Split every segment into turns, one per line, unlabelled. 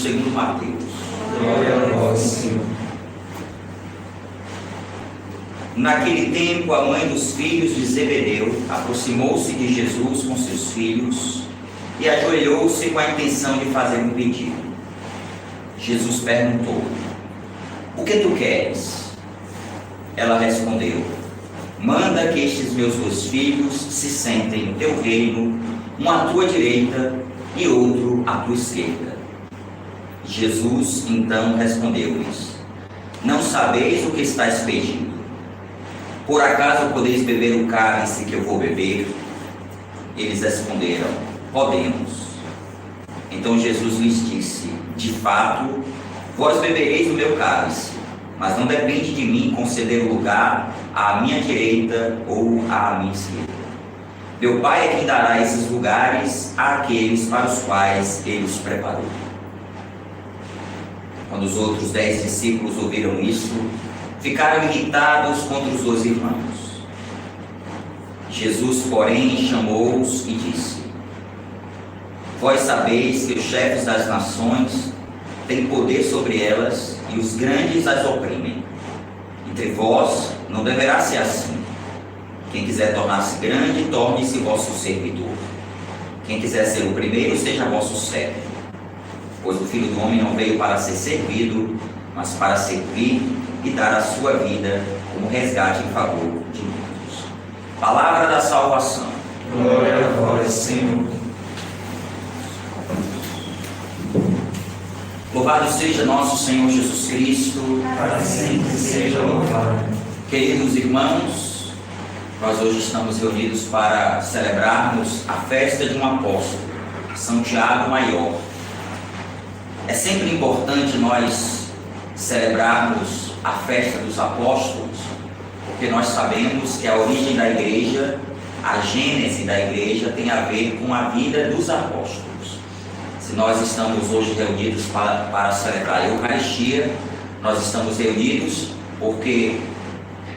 segundo Mateus.
Glória a vós, Senhor.
Naquele tempo, a mãe dos filhos de Zebedeu aproximou-se de Jesus com seus filhos e ajoelhou-se com a intenção de fazer um pedido. Jesus perguntou: "O que tu queres?" Ela respondeu: "Manda que estes meus 2 filhos se sentem no teu reino, um à tua direita e outro à tua esquerda." Jesus então respondeu-lhes: "Não sabeis o que estáis pedindo. Por acaso podeis beber o cálice que eu vou beber?" Eles responderam: "Podemos." Então Jesus lhes disse: "De fato, vós bebereis o meu cálice, mas não depende de mim conceder o lugar à minha direita ou à minha esquerda. Meu Pai é quem dará esses lugares àqueles para os quais Ele os preparou." Quando os outros 10 discípulos ouviram isso, ficaram irritados contra os 2 irmãos. Jesus, porém, chamou-os e disse: "Vós sabeis que os chefes das nações têm poder sobre elas e os grandes as oprimem. Entre vós não deverá ser assim. Quem quiser tornar-se grande, torne-se vosso servidor. Quem quiser ser o primeiro, seja vosso servo. Pois o Filho do Homem não veio para ser servido, mas para servir e dar a sua vida como resgate em favor de muitos." Palavra da salvação.
Glória a vós, Senhor.
Louvado seja nosso Senhor Jesus Cristo.
Para sempre seja louvado.
Queridos irmãos, nós hoje estamos reunidos para celebrarmos a festa de um apóstolo, São Tiago Maior. É sempre importante nós celebrarmos a festa dos apóstolos, porque nós sabemos que a origem da igreja, a gênese da igreja, tem a ver com a vida dos apóstolos. Se nós estamos hoje reunidos para celebrar a Eucaristia, nós estamos reunidos porque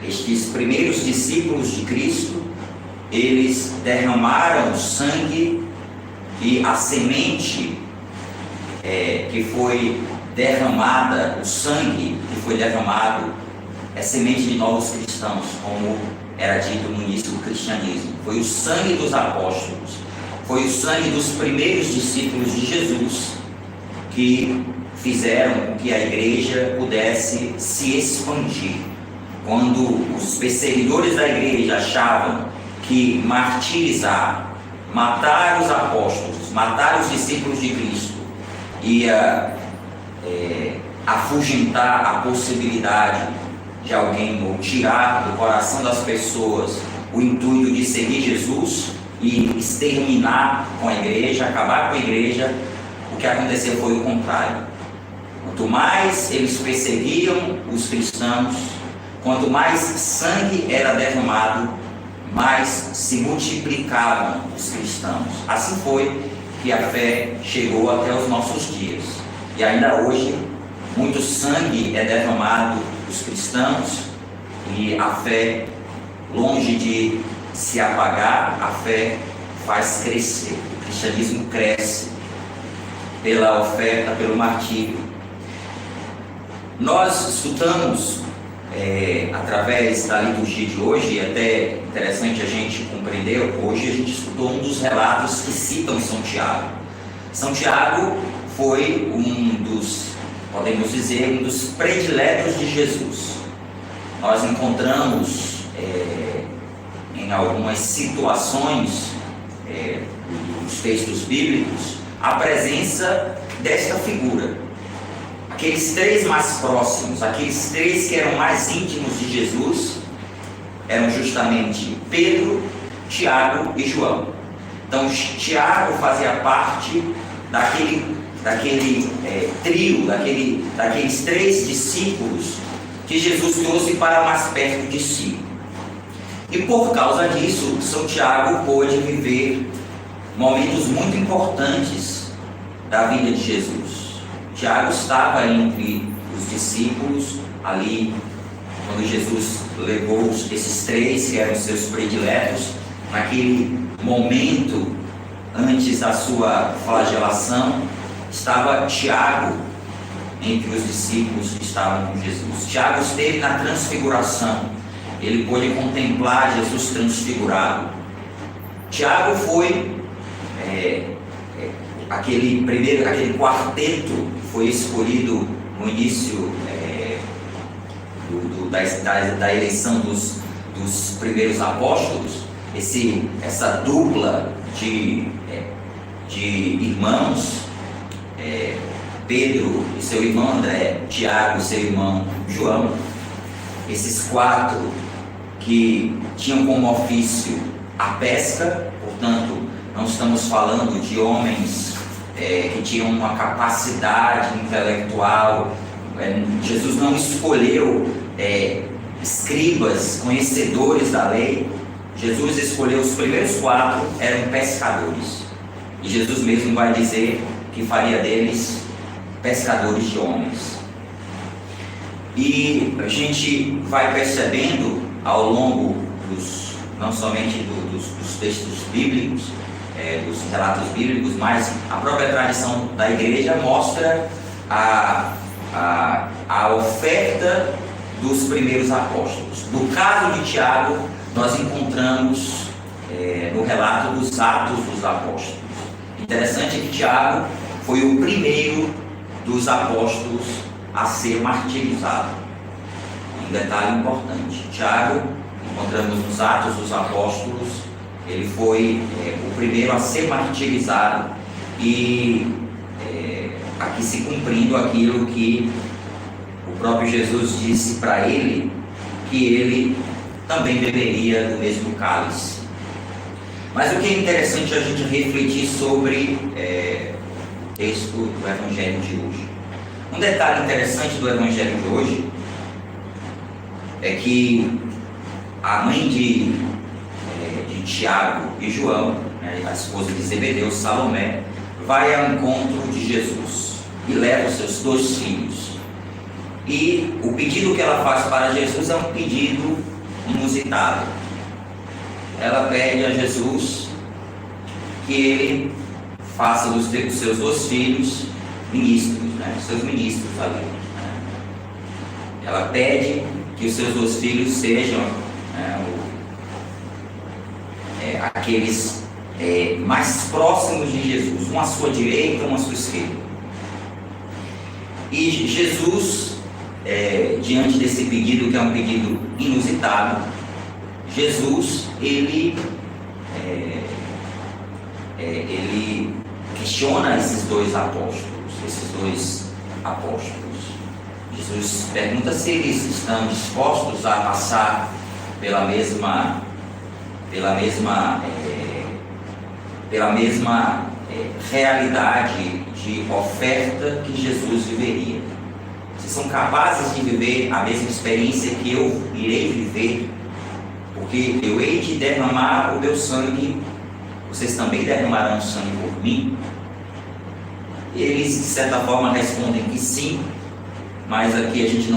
estes primeiros discípulos de Cristo, eles derramaram sangue, e a semente que foi derramada, o sangue que foi derramado, é semente de novos cristãos, como era dito no início do cristianismo. Foi o sangue dos apóstolos, foi o sangue dos primeiros discípulos de Jesus que fizeram com que a igreja pudesse se expandir. Quando os perseguidores da igreja achavam que martirizar, matar os apóstolos, matar os discípulos de Cristo, ia afugentar a possibilidade de alguém, ou tirar do coração das pessoas o intuito de seguir Jesus e exterminar com a igreja, acabar com a igreja, o que aconteceu foi o contrário. Quanto mais eles perseguiam os cristãos, quanto mais sangue era derramado, mais se multiplicavam os cristãos. Assim foi que a fé chegou até os nossos dias. E ainda hoje, muito sangue é derramado dos cristãos, e a fé, longe de se apagar, a fé faz crescer. O cristianismo cresce pela oferta, pelo martírio. Nós escutamos através da liturgia de hoje, e até interessante a gente compreender, hoje a gente escutou um dos relatos que citam São Tiago. São Tiago foi um dos, podemos dizer, um dos prediletos de Jesus. Nós encontramos em algumas situações dos textos bíblicos a presença desta figura. Aqueles 3 mais próximos, aqueles 3 que eram mais íntimos de Jesus, eram justamente Pedro, Tiago e João. Então Tiago fazia parte daquele trio, daqueles 3 discípulos que Jesus trouxe para mais perto de si. E por causa disso, São Tiago pôde viver momentos muito importantes da vida de Jesus. Tiago estava entre os discípulos ali, quando Jesus levou esses 3 que eram seus prediletos, naquele momento antes da sua flagelação. estava Tiago entre os discípulos que estavam com Jesus. Tiago esteve na transfiguração. Ele pôde contemplar Jesus transfigurado. Tiago foi aquele quarteto que foi escolhido no início da eleição dos primeiros apóstolos. Essa dupla de irmãos, Pedro e seu irmão André, Tiago e seu irmão João, esses quatro que tinham como ofício a pesca. Portanto, não estamos falando de homens que tinham uma capacidade intelectual. Jesus não escolheu escribas, conhecedores da lei. Jesus escolheu os primeiros quatro, eram pescadores. E Jesus mesmo vai dizer que faria deles pescadores de homens. E a gente vai percebendo ao longo não somente dos textos bíblicos, dos relatos bíblicos, mas a própria tradição da igreja mostra a oferta dos primeiros apóstolos. No caso de Tiago, nós encontramos no relato dos Atos dos Apóstolos. Interessante é que Tiago foi o primeiro dos apóstolos a ser martirizado. Um detalhe importante: Tiago, encontramos nos Atos dos Apóstolos, ele foi o primeiro a ser martirizado, e aqui se cumprindo aquilo que o próprio Jesus disse para ele, que ele também beberia do mesmo cálice. Mas o que é interessante a gente refletir sobre o texto do Evangelho de hoje. Um detalhe interessante do Evangelho de hoje é que a mãe de Tiago e João, a esposa de Zebedeu, Salomé, vai ao encontro de Jesus e leva os seus 2 filhos. E o pedido que ela faz para Jesus é um pedido inusitado. Ela pede a Jesus que ele faça dos seus 2 filhos ministros, seus ministros ali. Ela pede que os seus 2 filhos sejam aqueles mais próximos de Jesus, um à sua direita, um à sua esquerda. E Jesus, diante desse pedido, que é um pedido inusitado, Jesus, ele questiona esses 2 apóstolos, Jesus pergunta se eles estão dispostos a passar pela mesma realidade de oferta que Jesus viveria. Vocês são capazes de viver a mesma experiência que eu irei viver? Porque eu hei de derramar o meu sangue, vocês também derramarão sangue por mim? E eles, de certa forma, respondem que sim, mas aqui a gente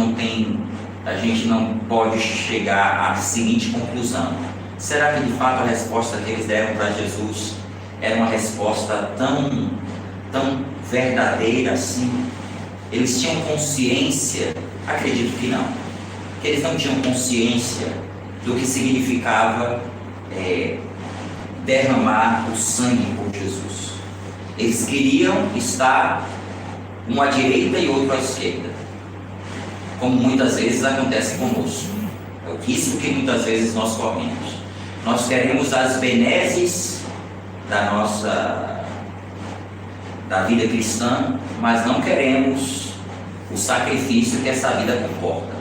não pode chegar à seguinte conclusão: será que de fato a resposta que eles deram para Jesus era uma resposta tão verdadeira assim? Eles tinham consciência? Acredito que não. Que eles não tinham consciência do que significava derramar o sangue por Jesus. Eles queriam estar um à direita e outro à esquerda, como muitas vezes acontece conosco. É o risco que muitas vezes nós corremos. Nós queremos as benesses da vida cristã, mas não queremos o sacrifício que essa vida comporta.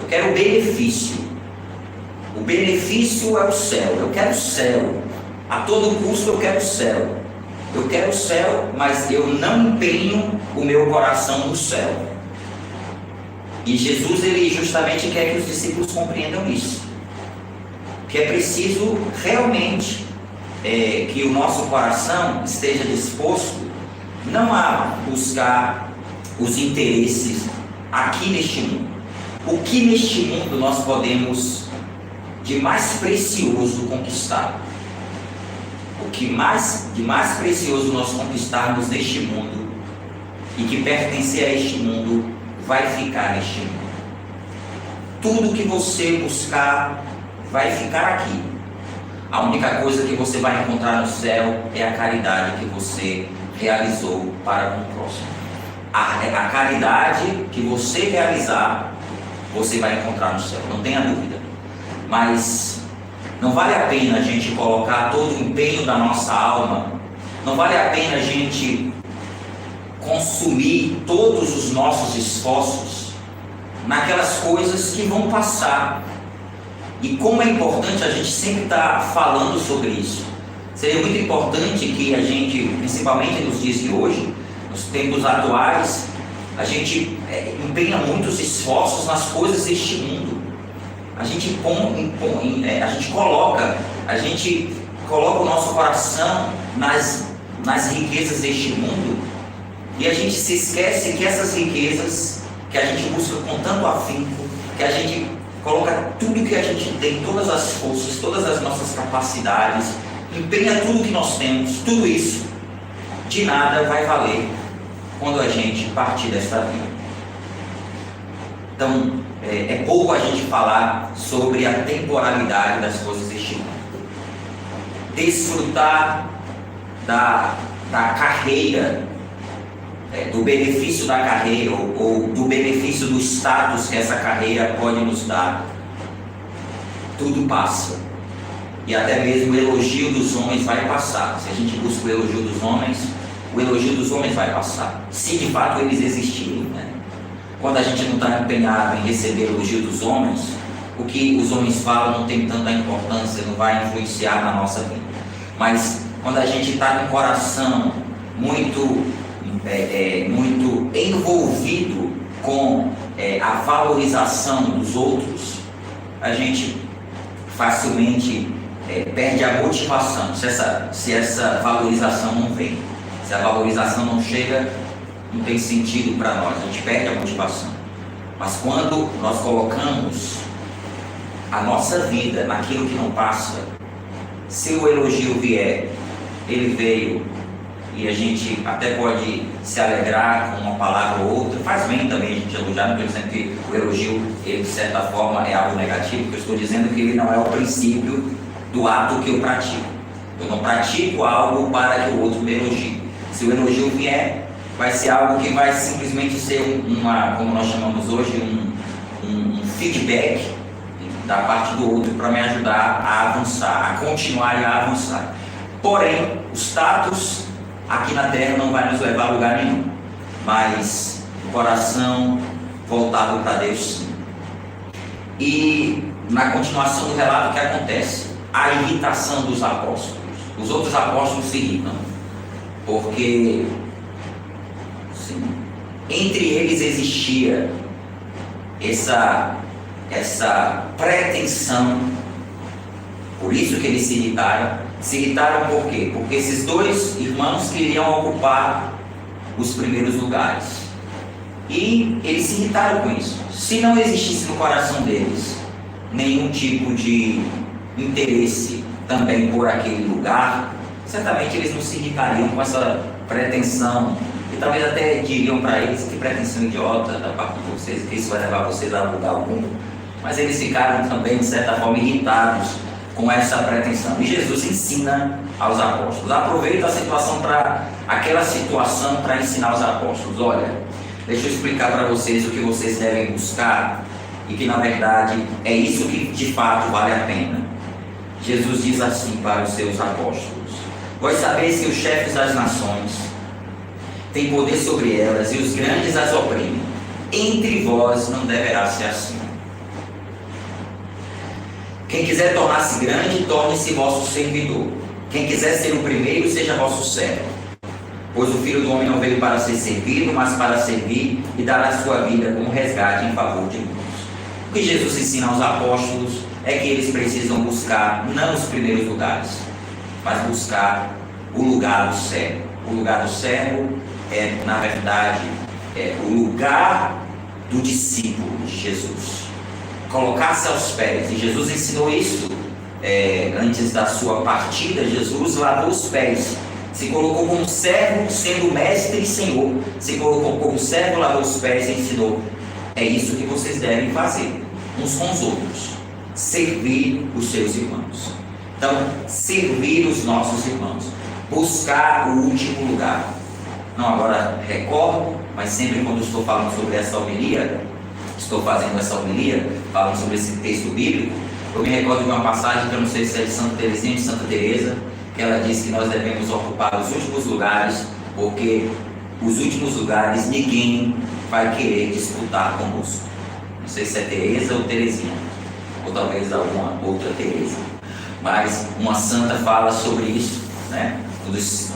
Eu quero o benefício. O benefício é o céu. Eu quero o céu. A todo custo eu quero o céu. Eu quero o céu, mas eu não empenho o meu coração no céu. E Jesus, ele justamente quer que os discípulos compreendam isso. Que é preciso realmente que o nosso coração esteja disposto não a buscar os interesses aqui neste mundo. O que neste mundo nós podemos de mais precioso conquistar? O que de mais precioso nós conquistarmos neste mundo e que pertencer a este mundo vai ficar neste mundo. Tudo que você buscar vai ficar aqui. A única coisa que você vai encontrar no céu é a caridade que você realizou para com o próximo. A caridade que você realizar, você vai encontrar no céu, não tenha dúvida. Mas não vale a pena a gente colocar todo o empenho da nossa alma, não vale a pena a gente consumir todos os nossos esforços naquelas coisas que vão passar. E como é importante a gente sempre estar falando sobre isso. Seria muito importante que a gente, principalmente nos dias de hoje, nos tempos atuais, a gente empenha muitos esforços nas coisas deste mundo. A gente coloca o nosso coração nas riquezas deste mundo, e a gente se esquece que essas riquezas que a gente busca com tanto afinco, que a gente coloca tudo que a gente tem, todas as forças, todas as nossas capacidades, empenha tudo que nós temos, tudo isso, de nada vai valer quando a gente partir desta vida. Então, é pouco a gente falar sobre a temporalidade das coisas deste mundo. Desfrutar da carreira, do benefício da carreira ou do benefício do status que essa carreira pode nos dar. Tudo passa. E até mesmo o elogio dos homens vai passar. Se a gente busca o elogio dos homens vai passar. Se de fato eles existirem, né? Quando a gente não está empenhado em receber o elogio dos homens, o que os homens falam não tem tanta importância, não vai influenciar na nossa vida. Mas quando a gente está com o coração muito envolvido com a valorização dos outros, a gente facilmente perde a motivação. Se essa valorização não vem, se a valorização não chega, não tem sentido para nós, a gente perde a motivação. Mas quando nós colocamos a nossa vida naquilo que não passa, se o elogio vier, ele veio, e a gente até pode se alegrar com uma palavra ou outra, faz bem também a gente elogiar, não estou dizendo que o elogio, ele, de certa forma, é algo negativo, porque eu estou dizendo que ele não é o princípio do ato que eu pratico. Eu não pratico algo para que o outro me elogie. Se o elogio vier, vai ser algo que vai simplesmente ser como nós chamamos hoje, um feedback da parte do outro para me ajudar a avançar, a continuar e a avançar. Porém, o status aqui na terra não vai nos levar a lugar nenhum, mas o coração voltado para Deus, sim. E na continuação do relato, o que acontece? A irritação dos apóstolos. Os outros apóstolos se irritam, porque sim, entre eles existia essa pretensão. Por isso que eles se irritaram. Se irritaram por quê? Porque esses dois irmãos queriam ocupar os primeiros lugares. E eles se irritaram com isso. Se não existisse no coração deles nenhum tipo de interesse também por aquele lugar, certamente eles não se irritariam com essa pretensão. E talvez até diriam para eles: que pretensão idiota da parte de vocês, que isso vai levar vocês a lugar algum. Mas eles ficaram também, de certa forma, irritados com essa pretensão. E Jesus ensina aos apóstolos. Aproveita a situação aquela situação para ensinar aos apóstolos: olha, deixa eu explicar para vocês o que vocês devem buscar, e que na verdade é isso que de fato vale a pena. Jesus diz assim para os seus apóstolos: vós sabeis que os chefes das nações têm poder sobre elas, e os grandes as oprimem. Entre vós não deverá ser assim. Quem quiser tornar-se grande, torne-se vosso servidor. Quem quiser ser o primeiro, seja vosso servo. Pois o Filho do Homem não veio para ser servido, mas para servir e dar a sua vida como resgate em favor de muitos. O que Jesus ensina aos apóstolos é que eles precisam buscar não os primeiros lugares, mas buscar o lugar do servo. O lugar do servo é, na verdade, o lugar do discípulo de Jesus. Colocar-se aos pés. E Jesus ensinou isso antes da sua partida. Jesus lavou os pés Se colocou como servo, sendo mestre e senhor. Se colocou como servo, lavou os pés e ensinou. É isso que vocês devem fazer, uns com os outros. Servir os seus irmãos. Então, servir os nossos irmãos. Buscar o último lugar. Não agora recordo, mas sempre quando estou falando sobre essa homilia, estou fazendo essa homilia, falando sobre esse texto bíblico, eu me recordo de uma passagem que eu não sei se é de Santa Teresinha ou de Santa Teresa, que ela diz que nós devemos ocupar os últimos lugares, porque os últimos lugares ninguém vai querer disputar conosco. Não sei se é Teresa ou Teresinha, ou talvez alguma outra Teresa, mas uma santa fala sobre isso, né?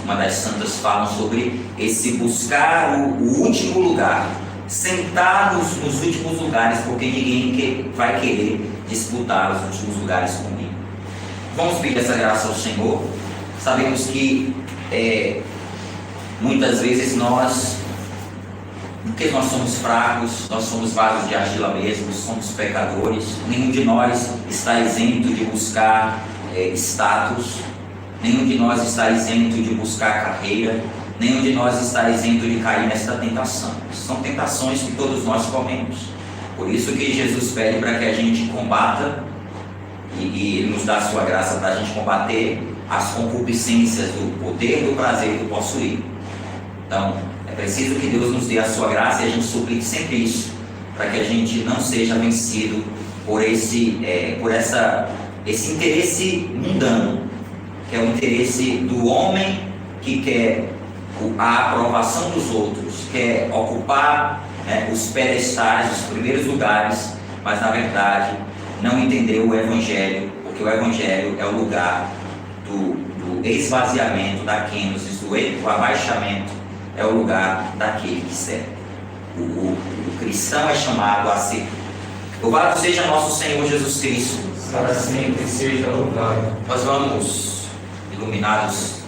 Uma das santas falam sobre esse buscar o último lugar, sentar nos últimos lugares, porque ninguém vai querer disputar os últimos lugares comigo. Vamos pedir essa graça ao Senhor. Sabemos que muitas vezes porque nós somos fracos, nós somos vasos de argila mesmo, somos pecadores, nenhum de nós está isento de buscar status, nenhum de nós está isento de buscar carreira, nenhum de nós está isento de cair nesta tentação. São tentações que todos nós comemos. Por isso que Jesus pede para que a gente combata e nos dá a sua graça para a gente combater as concupiscências do poder, do prazer, do possuir. Então, é preciso que Deus nos dê a sua graça e a gente suplique sempre isso, para que a gente não seja vencido por esse interesse mundano, que é o interesse do homem que quer a aprovação dos outros, quer ocupar os pedestais, os primeiros lugares, mas na verdade não entendeu o Evangelho, porque o Evangelho é o lugar do esvaziamento, da kenosis, do abaixamento, é o lugar daquele que serve. O cristão é chamado a ser. Louvado seja nosso Senhor Jesus Cristo.
Para sempre seja louvado.
Nós vamos, iluminados